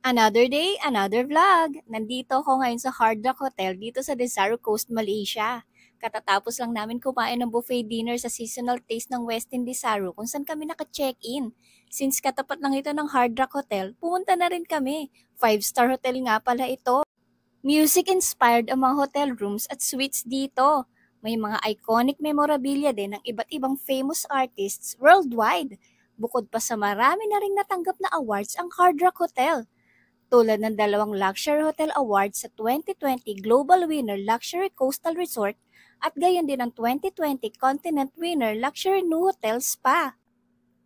Another day, another vlog. Nandito ako ngayon sa Hard Rock Hotel dito sa Desaru Coast, Malaysia. Katatapos lang namin kumain ng buffet dinner sa seasonal taste ng Westin Desaru kung saan kami naka-check-in. Since katapat lang ito ng Hard Rock Hotel, pumunta na rin kami. 5-star hotel nga pala ito. Music-inspired ang mga hotel rooms at suites dito. May mga iconic memorabilia din ng iba't ibang famous artists worldwide. Bukod pa sa marami na ring natanggap na awards ang Hard Rock Hotel, tulad ng 2 Luxury Hotel Awards sa 2020 Global Winner Luxury Coastal Resort at gayon din ang 2020 Continent Winner Luxury New Hotel Spa.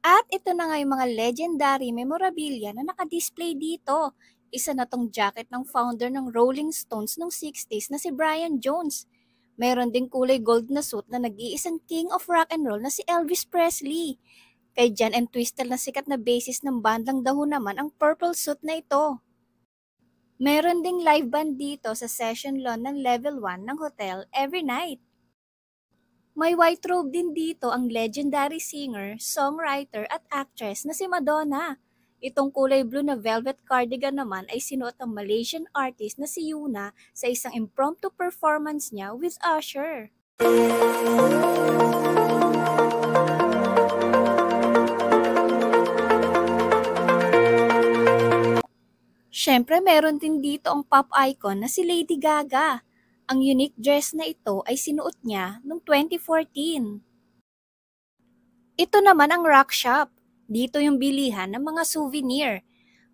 At ito na nga yung mga legendary memorabilia na nakadisplay dito. Isa na tong jacket ng founder ng Rolling Stones noong 60s na si Brian Jones. Meron ding kulay gold na suit na nag-iisang king of rock and roll na si Elvis Presley. Kay Jan and Twistel na sikat na bassist ng bandang Daho naman ang purple suit na ito. Meron ding live band dito sa session lawn ng level 1 ng hotel every night. May white robe din dito ang legendary singer, songwriter at actress na si Madonna. Itong kulay blue na velvet cardigan naman ay sinuot ng Malaysian artist na si Yuna sa isang impromptu performance niya with Usher. Siyempre, meron din dito ang pop icon na si Lady Gaga. Ang unique dress na ito ay sinuot niya noong 2014. Ito naman ang rock shop. Dito yung bilihan ng mga souvenir.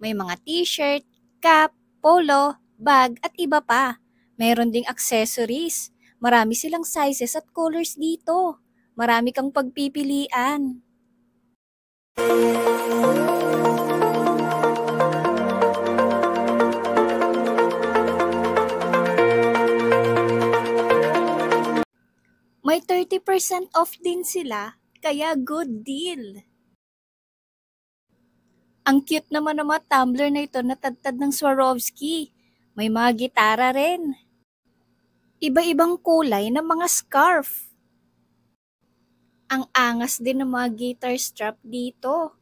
May mga t-shirt, cap, polo, bag at iba pa. Meron ding accessories. Marami silang sizes at colors dito. Marami kang pagpipilian. May 30% off din sila, kaya good deal. Ang cute naman ng mga tumbler na ito na tadtad ng Swarovski. May mga gitara rin. Iba-ibang kulay ng mga scarf. Ang angas din ng mga guitar strap dito.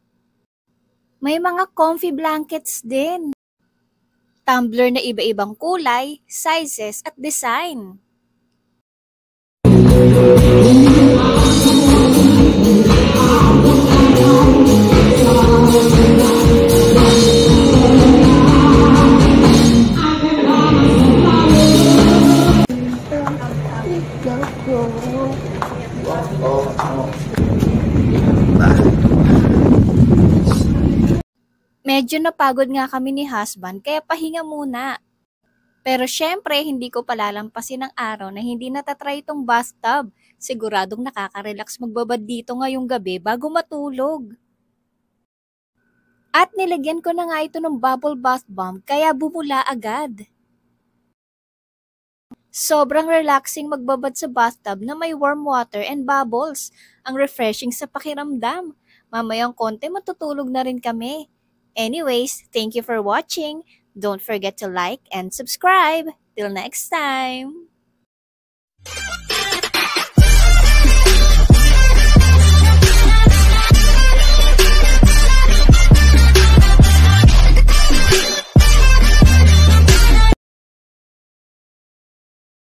May mga comfy blankets din. Tumbler na iba-ibang kulay, sizes at design. Medyo napagod nga kami ni husband kaya pahinga muna. Pero syempre hindi ko palalampasin ang araw na hindi natatry itong bathtub. Siguradong nakaka-relax magbabad dito ngayong gabi bago matulog. At nilagyan ko na nga ito ng bubble bath bomb kaya bumula agad. Sobrang relaxing magbabad sa bathtub na may warm water and bubbles. Ang refreshing sa pakiramdam. Mamayang konti matutulog na rin kami. Anyways, thank you for watching. Don't forget to like and subscribe. Till next time!